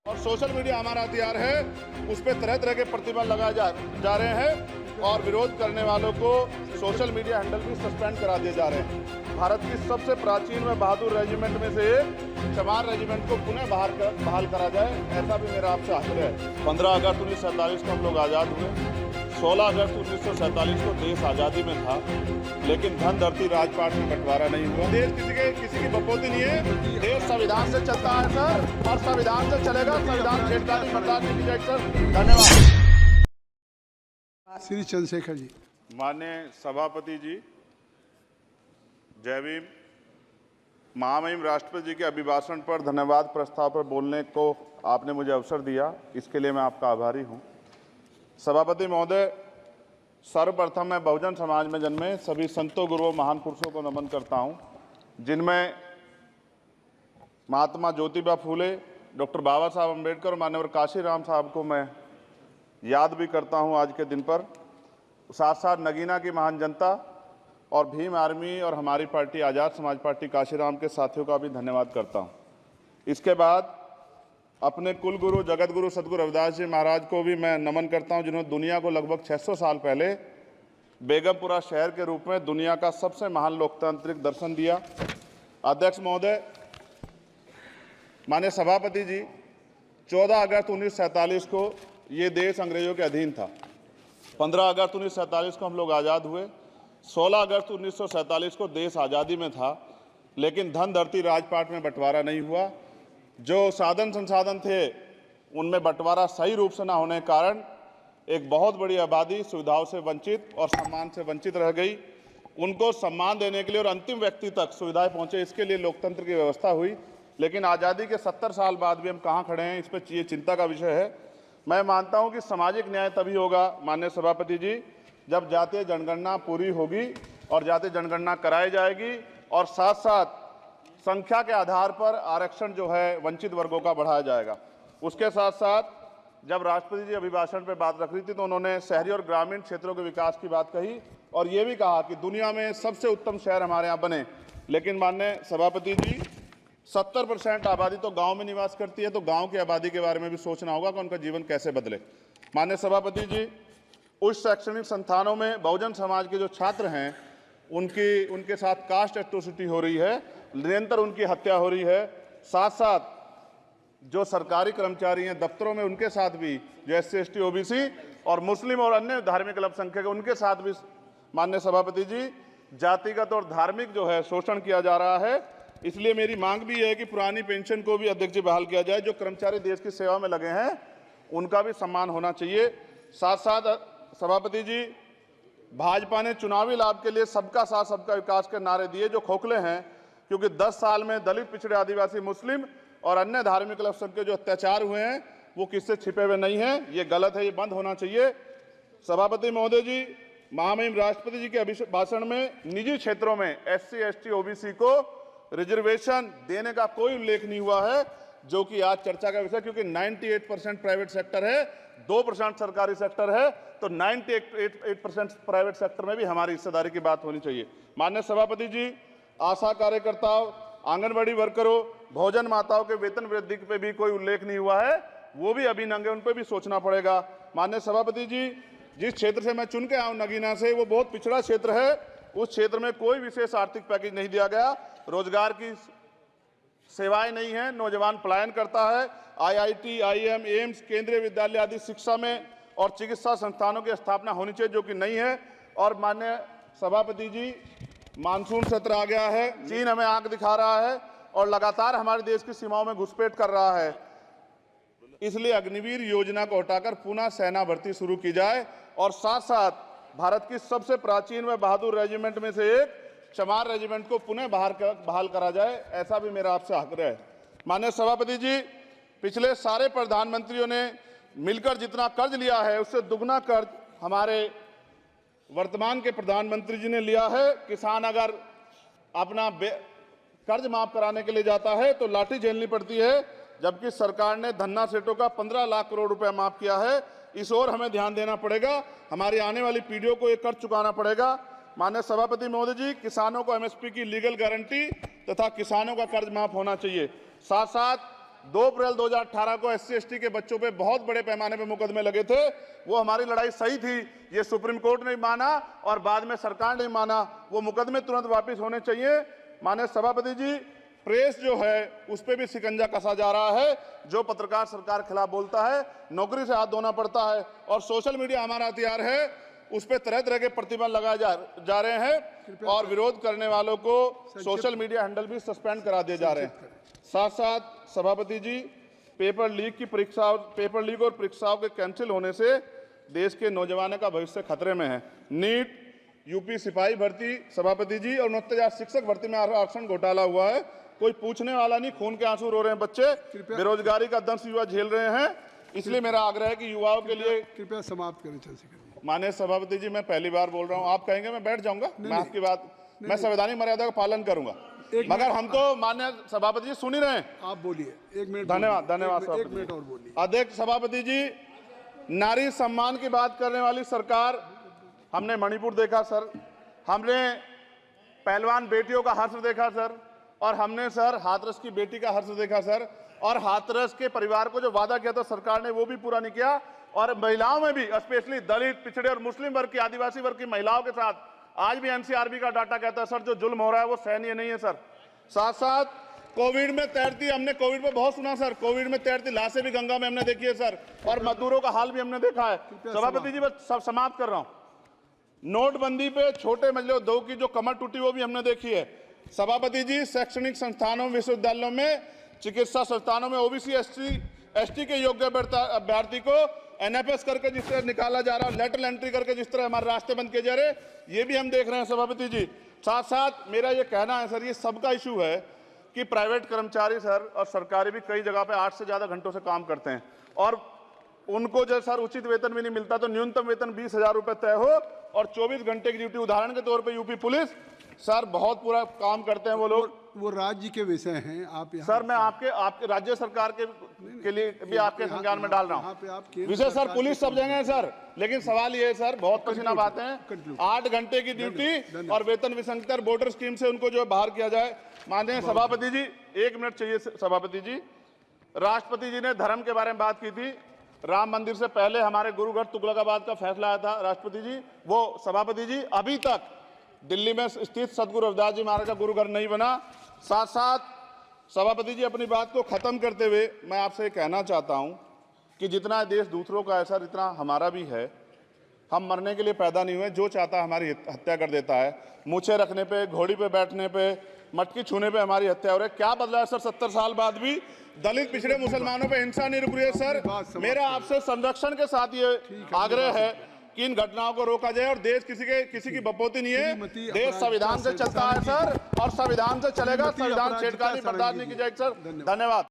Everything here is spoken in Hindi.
और सोशल मीडिया हमारा हथियार है, उस पर तरह तरह के प्रतिबंध लगाए जा रहे हैं और विरोध करने वालों को सोशल मीडिया हैंडल भी सस्पेंड करा दिए जा रहे हैं। भारत की सबसे प्राचीन व बहादुर रेजिमेंट में से एक चमार रेजिमेंट को पुनः बहाल करा जाए, ऐसा भी मेरा आपसे आग्रह है। 15 अगस्त 1947 को हम लोग आज़ाद हुए। 16 अगस्त 1947 को देश आज़ादी में था, लेकिन धन धरती राजपाट में बंटवारा नहीं हुआ। देश किसी की बपोती नहीं है। देश संविधान से चलता है सर, और संविधान से चलेगा। संविधान छेड़खानी बर्दाश्त नहीं की जाएगी सर। धन्यवाद। श्री चंद्रशेखर जी। माननीय सभापति जी, जय भीम। महामहिम राष्ट्रपति जी के अभिभाषण पर धन्यवाद प्रस्ताव पर बोलने को आपने मुझे अवसर दिया, इसके लिए मैं आपका आभारी हूं। सभापति महोदय, सर्वप्रथम मैं बहुजन समाज में जन्मे सभी संतों, गुरुओं, महान पुरुषों को नमन करता हूं, जिनमें महात्मा ज्योतिबा फूले, डॉक्टर बाबा साहब अम्बेडकर और माननीय काशीराम साहब को मैं याद भी करता हूं आज के दिन पर। साथ साथ नगीना की महान जनता और भीम आर्मी और हमारी पार्टी आज़ाद समाज पार्टी काशीराम के साथियों का भी धन्यवाद करता हूं। इसके बाद अपने कुल गुरु जगत गुरु सदगुरु रविदास जी महाराज को भी मैं नमन करता हूं, जिन्होंने दुनिया को लगभग 600 साल पहले बेगमपुरा शहर के रूप में दुनिया का सबसे महान लोकतांत्रिक दर्शन दिया। अध्यक्ष महोदय, माननीय सभापति जी, 14 अगस्त 1947 को ये देश अंग्रेजों के अधीन था। 15 अगस्त 1947 को हम लोग आज़ाद हुए। 16 अगस्त 1947 को देश आज़ादी में था, लेकिन धन धरती राजपाट में बंटवारा नहीं हुआ। जो साधन संसाधन थे उनमें बंटवारा सही रूप से न होने के कारण एक बहुत बड़ी आबादी सुविधाओं से वंचित और सम्मान से वंचित रह गई। उनको सम्मान देने के लिए और अंतिम व्यक्ति तक सुविधाएं पहुंचे, इसके लिए लोकतंत्र की व्यवस्था हुई। लेकिन आज़ादी के 70 साल बाद भी हम कहाँ खड़े हैं, इस पर ये चिंता का विषय है। मैं मानता हूं कि सामाजिक न्याय तभी होगा माननीय सभापति जी, जब जातीय जनगणना पूरी होगी और जातीय जनगणना कराई जाएगी और साथ साथ संख्या के आधार पर आरक्षण जो है वंचित वर्गों का बढ़ाया जाएगा। उसके साथ साथ जब राष्ट्रपति जी अभिभाषण पे बात रख रही थी तो उन्होंने शहरी और ग्रामीण क्षेत्रों के विकास की बात कही और ये भी कहा कि दुनिया में सबसे उत्तम शहर हमारे यहाँ बने। लेकिन माननीय सभापति जी, 70% आबादी तो गांव में निवास करती है, तो गांव की आबादी के बारे में भी सोचना होगा कि उनका जीवन कैसे बदले। माननीय सभापति जी, उच्च शैक्षणिक संस्थानों में बहुजन समाज के जो छात्र हैं उनके साथ कास्ट एट्रोसिटी हो रही है, निरंतर उनकी हत्या हो रही है। साथ साथ जो सरकारी कर्मचारी हैं दफ्तरों में, उनके साथ भी जो SC ST OBC और मुस्लिम और अन्य धार्मिक अल्पसंख्यक, उनके साथ भी माननीय सभापति जी जातिगत और धार्मिक जो है शोषण किया जा रहा है। इसलिए मेरी मांग भी है कि पुरानी पेंशन को भी अध्यक्ष जी बहाल किया जाए। जो कर्मचारी देश की सेवा में लगे हैं उनका भी सम्मान होना चाहिए। साथ साथ सभापति जी, भाजपा ने चुनावी लाभ के लिए सबका साथ सबका विकास के नारे दिए, जो खोखले हैं, क्योंकि 10 साल में दलित, पिछड़े, आदिवासी, मुस्लिम और अन्य धार्मिक अल्पसंख्यक जो अत्याचार हुए हैं वो किससे छिपे हुए नहीं हैं। ये गलत है, ये बंद होना चाहिए। सभापति महोदय जी, महामहिम राष्ट्रपति जी के अभिभाषण में निजी क्षेत्रों में SC ST OBC को रिजर्वेशन देने का कोई उल्लेख नहीं हुआ है, जो कि आज चर्चा का विषय, क्योंकि 98% प्राइवेट सेक्टर है, 2% सरकारी सेक्टर है, तो 98% प्राइवेट सेक्टर में भी हमारी हिस्सेदारी की बात होनी चाहिए। माननीय सभापति जी, आशा कार्यकर्ताओं, आंगनबाड़ी वर्करों, भोजन माताओं के वेतन वृद्धि पे भी कोई उल्लेख नहीं हुआ है, वो भी अभी नंगे, उन पर भी सोचना पड़ेगा। माननीय सभापति जी, जिस क्षेत्र से मैं चुन के आया हूं नगीना से, वो बहुत पिछड़ा क्षेत्र है। उस क्षेत्र में कोई विशेष आर्थिक पैकेज नहीं दिया गया, रोजगार की सेवाएं नहीं है, नौजवान पलायन करता है। IIT, IIM, एम्स, केंद्रीय विद्यालय आदि शिक्षा में और चिकित्सा संस्थानों की स्थापना होनी चाहिए, जो कि नहीं है। और माननीय सभापति जी, मानसून सत्र आ गया है, चीन हमें आंख दिखा रहा है और लगातार हमारे देश की सीमाओं में घुसपैठ कर रहा है। इसलिए अग्निवीर योजना को हटाकर पुनः सेना भर्ती शुरू की जाए और साथ साथ भारत की सबसे प्राचीन व बहादुर रेजिमेंट में से एक चमार रेजिमेंट को पुनः बहाल करा जाए, ऐसा भी मेरा आपसे आग्रह है। माननीय सभापति जी, पिछले सारे प्रधानमंत्रियों ने मिलकर जितना कर्ज लिया है उससे दुगना कर्ज हमारे वर्तमान के प्रधानमंत्री जी ने लिया है। किसान अगर अपना कर्ज माफ कराने के लिए जाता है तो लाठी झेलनी पड़ती है, जबकि सरकार ने धन्ना सेठों का 15 लाख करोड़ रुपया माफ किया है। इस ओर हमें ध्यान देना पड़ेगा, हमारी आने वाली पीढ़ियों को ये कर्ज चुकाना पड़ेगा। माननीय सभापति महोदय जी, किसानों को MSP की लीगल गारंटी तथा किसानों का कर्ज माफ होना चाहिए। साथ साथ 2 अप्रैल 2018 को SC/ST के बच्चों पे बहुत बड़े पैमाने पे मुकदमे लगे थे। वो हमारी लड़ाई सही थी, ये सुप्रीम कोर्ट ने माना और बाद में सरकार ने माना। वो मुकदमे तुरंत वापस होने चाहिए। माननीय सभापति जी, प्रेस जो है उस पर भी शिकंजा कसा जा रहा है। जो पत्रकार सरकार के खिलाफ बोलता है, नौकरी से हाथ धोना पड़ता है। और सोशल मीडिया हमारा हथियार है, उस पर तरह तरह के प्रतिबंध लगाए जा रहे हैं और विरोध करने वालों को सोशल मीडिया हैंडल भी सस्पेंड करा दिए जा रहे हैं। साथ साथ सभापति जी, पेपर लीक और परीक्षाओं के कैंसिल होने से देश के नौजवानों का भविष्य खतरे में है। नीट, यूपी सिपाही भर्ती सभापति जी और 69,000 शिक्षक भर्ती में आरक्षण घोटाला हुआ है, कोई पूछने वाला नहीं। खून के आंसू रो रहे हैं बच्चे, बेरोजगारी का दंश युवा झेल रहे हैं। इसलिए मेरा आग्रह है कि युवाओं के लिए कृपया समाप्त करें चंद्रशेखर जी। माननीय सभापति जी, मैं पहली बार बोल रहा हूं, आप कहेंगे मैं बैठ जाऊंगा। मैं आपकी बात, मैं संवैधानिक मर्यादा का पालन करूंगा, मगर हम तो माननीय सभापति जी सुन ही रहे हैं। आप बोलिए, 1 मिनट। धन्यवाद। 1 मिनट और बोलिए। अध्यक्ष सभापति जी, नारी सम्मान की बात करने वाली सरकार, हमने मणिपुर देखा सर, हमने पहलवान बेटियों का हर्ष देखा सर, और हमने सर हाथरस की बेटी का हर्ष देखा सर, और हाथरस के परिवार को जो वादा किया था सरकार ने वो भी पूरा नहीं किया। और महिलाओं में भी, स्पेशली दलित, पिछड़े और मुस्लिम वर्ग की, आदिवासी वर्ग की महिलाओं के साथ आज भी NCRB का डाटा कहता है सर, जो जुल्म हो रहा है वो सहनीय नहीं है सर। साथ साथ कोविड में तैरती, हमने कोविड में बहुत सुना सर, कोविड में तैरती लाशें भी गंगा में हमने देखी है सर, और मजदूरों का हाल भी हमने देखा है। सभापति जी, बस सब समाप्त कर रहा हूं। नोटबंदी पे छोटे मझले उद्योग की जो कमर टूटी वो भी हमने देखी है। सभापति जी, शैक्षणिक संस्थानों, विश्वविद्यालयों में, चिकित्सा संस्थानों में OBC ST के योग्य अभ्यर्थी को NFS करके जिस तरह निकाला जा रहा है, लेटरल एंट्री करके जिस तरह हमारे रास्ते बंद किए जा रहे, ये भी हम देख रहे हैं सभापति जी। साथ साथ मेरा ये कहना है सर, ये सबका इशू है कि प्राइवेट कर्मचारी सर और सरकारी भी कई जगह पे 8 से ज्यादा घंटों से काम करते हैं, और उनको जब सर उचित वेतन भी नहीं मिलता, तो न्यूनतम वेतन 20,000 रुपए तय हो और 24 घंटे की ड्यूटी। उदाहरण के तौर पे यूपी पुलिस सर बहुत पूरा काम करते हैं वो लोग। वो राज्य के विषय हैं, आप सर मैं आपके राज्य सरकार के लिए भी आपके संज्ञान में डाल रहा हूँ विषय सर। पुलिस सब जगह है सर, लेकिन सवाल ये है सर, बहुत पसीना बहाते हैं, 8 घंटे की ड्यूटी और वेतन विसंगति, बोर्डर स्कीम से उनको जो है बाहर किया जाए। माननीय सभापति जी, 1 मिनट चाहिए सभापति जी। राष्ट्रपति जी ने धर्म के बारे में बात की थी। राम मंदिर से पहले हमारे गुरुघर तुगलकाबाद का फैसला आया था राष्ट्रपति जी, वो सभापति जी अभी तक दिल्ली में स्थित सदगुरु रविदास जी महाराज का गुरुघर नहीं बना। साथ साथ सभापति जी, अपनी बात को खत्म करते हुए मैं आपसे कहना चाहता हूं कि जितना देश दूसरों का है सर, इतना हमारा भी है। हम मरने के लिए पैदा नहीं हुए, जो चाहता है हमारी हत्या कर देता है। मूछें रखने पे, घोड़ी पे बैठने पे, मटकी छूने पे हमारी हत्या हो रही है। क्या बदला है सर 70 साल बाद भी? दलित, पिछड़े, मुसलमानों पे हिंसा नहीं रुक रही है सर। मेरा आपसे संरक्षण के साथ ये आग्रह है कि इन घटनाओं को रोका जाए, और देश किसी की बपोती नहीं है, देश संविधान से चलता है सर, और संविधान से चलेगा। संविधान छेड़खानी बर्दाश्त नहीं की जाएगी सर। धन्यवाद।